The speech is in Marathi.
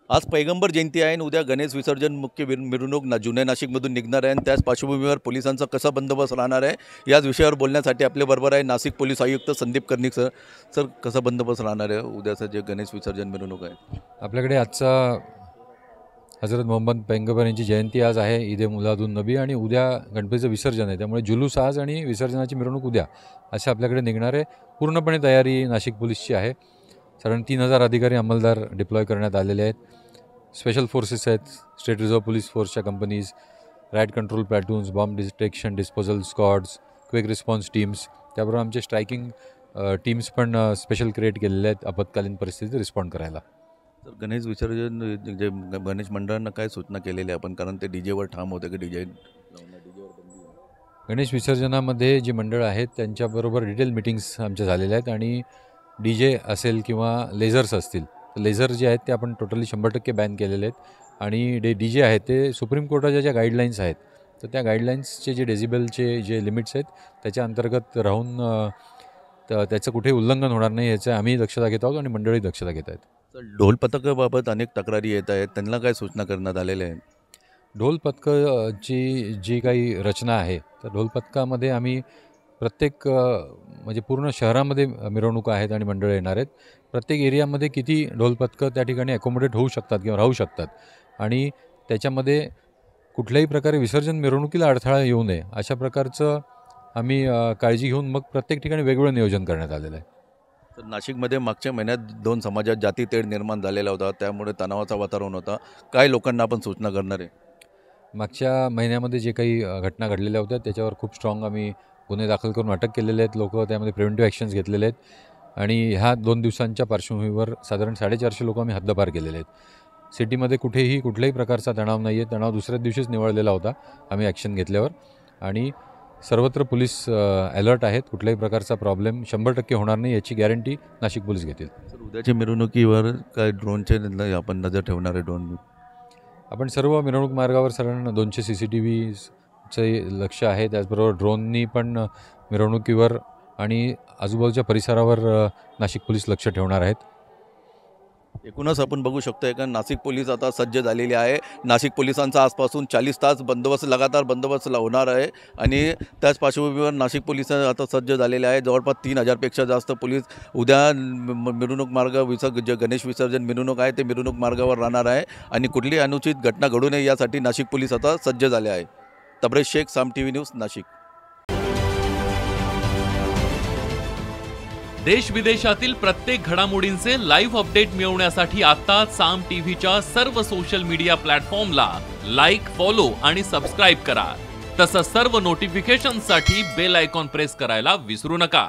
आज पैगंबर जयंती आहे आणि उद्या गणेश विसर्जन मुख्य मिरवणूक जुन्या नाशिकमधून निघणार आहे आणि त्याच पार्श्वभूमीवर पोलिसांचा कसा बंदोबस्त राहणार आहे याच विषयावर बोलण्यासाठी आपल्याबरोबर आहे नाशिक पोलीस आयुक्त संदीप कर्णिक सर. सर, कसा बंदोबस्त राहणार आहे उद्याचं जे गणेश विसर्जन मिरवणूक आहे? आपल्याकडे आजचा हजरत मोहम्मद पैगंबर यांची जयंती आज आहे, ईद ए मिलादुन नबी, आणि उद्या गणपतीचं विसर्जन आहे. त्यामुळे जुलूस आज आणि विसर्जनाची मिरवणूक उद्या असे आपल्याकडे निघणार आहे. पूर्णपणे तयारी नाशिक पोलीसची आहे. साधारण 3000 अधिकारी अंमलदार डिप्लॉय करण्यात आलेले आहेत. स्पेशल फोर्सेस आहेत, स्टेट रिझर्व्ह पोलीस फोर्सच्या companies, riot control platoons, bomb detection disposal squads, quick response teams, त्याबरोबर आमचे स्ट्रायकिंग टीम्स पण स्पेशल क्रिएट केलेले आहेत आपत्कालीन परिस्थितीत रिस्पॉन्ड करायला. तर गणेश विसर्जन जे गणेश मंडळांना काय सूचना केलेल्या आपण, कारण ते डीजेवर ठाम होते की डीजेवर गणेश विसर्जनामध्ये जी मंडळं आहेत त्यांच्याबरोबर डिटेल मिटिंग्स आमच्या झालेल्या आहेत आणि DJ असेल किंवा लेझर्स असतील, लेझर जे आहेत ते आपण टोटली 100% बॅन केलेले आहेत आणि DJ आहेत ते सुप्रीम कोर्टाच्या ज्या गाईडलाईन्स आहेत तर त्या गाईडलाईन्सचे जे डेसिबलचे जे लिमिट्स आहेत त्याच्या अंतर्गत राहून त्याचं कुठेही उल्लंघन होणार नाही याचं आम्ही दक्षता घेत आहोत आणि मंडळी दक्षता घेत आहेत. तर ढोल पथकाबाबत अनेक तक्रारी येत आहेत, त्यांना काय सूचना करण्यात आलेल्या आहेत? ढोल पथकाची जी काही रचना आहे तर ढोल पथकामध्ये आम्ही प्रत्येक म्हणजे पूर्ण शहरामध्ये मिरवणुका आहेत आणि मंडळं येणार आहेत. प्रत्येक एरियामध्ये किती ढोल पथकं त्या ठिकाणी ॲकोमोडेट होऊ शकतात किंवा राहू शकतात आणि त्याच्यामध्ये कुठल्याही प्रकारे विसर्जन मिरवणुकीला अडथळा येऊ नये अशा प्रकारचं आम्ही काळजी घेऊन मग प्रत्येक ठिकाणी वेगवेगळं नियोजन करण्यात आलेलं आहे. तर नाशिकमध्ये मागच्या महिन्यात 2 समाजात जाती तेढ निर्माण झालेला होता, त्यामुळे तणावाचं वातावरण होता. काय लोकांना आपण सूचना करणार आहे? मागच्या महिन्यामध्ये जे काही घटना घडलेल्या होत्या त्याच्यावर खूप स्ट्रॉंग आम्ही गुन्हे दाखल करून अटक केलेले आहेत. लोक त्यामध्ये प्रिव्हेंटिव्ह ॲक्शन्स घेतलेले आहेत आणि ह्या 2 दिवसांच्या पार्श्वभूमीवर साधारण 450 लोक आम्ही हद्दपार केलेले आहेत. सिटीमध्ये कुठेही कुठल्याही प्रकारचा तणाव नाही आहे. तणाव दुसऱ्याच दिवशीच निवळलेला होता आम्ही ॲक्शन घेतल्यावर आणि सर्वत्र पोलीस अलर्ट आहेत. कुठल्याही प्रकारचा प्रॉब्लेम 100% होणार नाही याची गॅरंटी नाशिक पोलीस घेतील. तर उद्याच्या मिरवणुकीवर काय ड्रोनचे आपण नजर ठेवणार आहे? ड्रोन आपण सर्व मिरवणूक मार्गावर साधारण 200 CCTVचे लक्ष आहे. त्याचबरोबर ड्रोननी पण मिरवणुकीवर आणि आजूबाजूच्या परिसरावर नाशिक पोलीस लक्ष ठेवणार आहेत. एकूणच आपण बघू शकतोय का नाशिक पोलीस आता सज्ज झालेली आहे. नाशिक पोलिसांचा आजपासून 40 तास बंदोबस्त लगातार बंदोबस्त होणार आहे आणि त्याच पार्श्वभूमीवर नाशिक पोलीस आता सज्ज झालेले आहे. जवळपास 3000पेक्षा जास्त पोलीस उद्या मिरवणूक मार्ग जे गणेश विसर्जन मिरवणूक आहे ते मिरवणूक मार्गावर राहणार आहे आणि कुठलीही अनुचित घटना घडू नये यासाठी नाशिक पोलीस आता सज्ज झाले आहे. तबरेज शेख, साम TV न्यूज, नाशिक. देश विदेशातील प्रत्येक घडामोडींचे लाईव्ह अपडेट मिळवण्यासाठी आता साम टीव्हीच्या सर्व सोशल मीडिया प्लॅटफॉर्मला लाईक, फॉलो आणि सबस्क्राईब करा. तसंच सर्व नोटिफिकेशनसाठी बेल आयकॉन प्रेस करायला विसरू नका.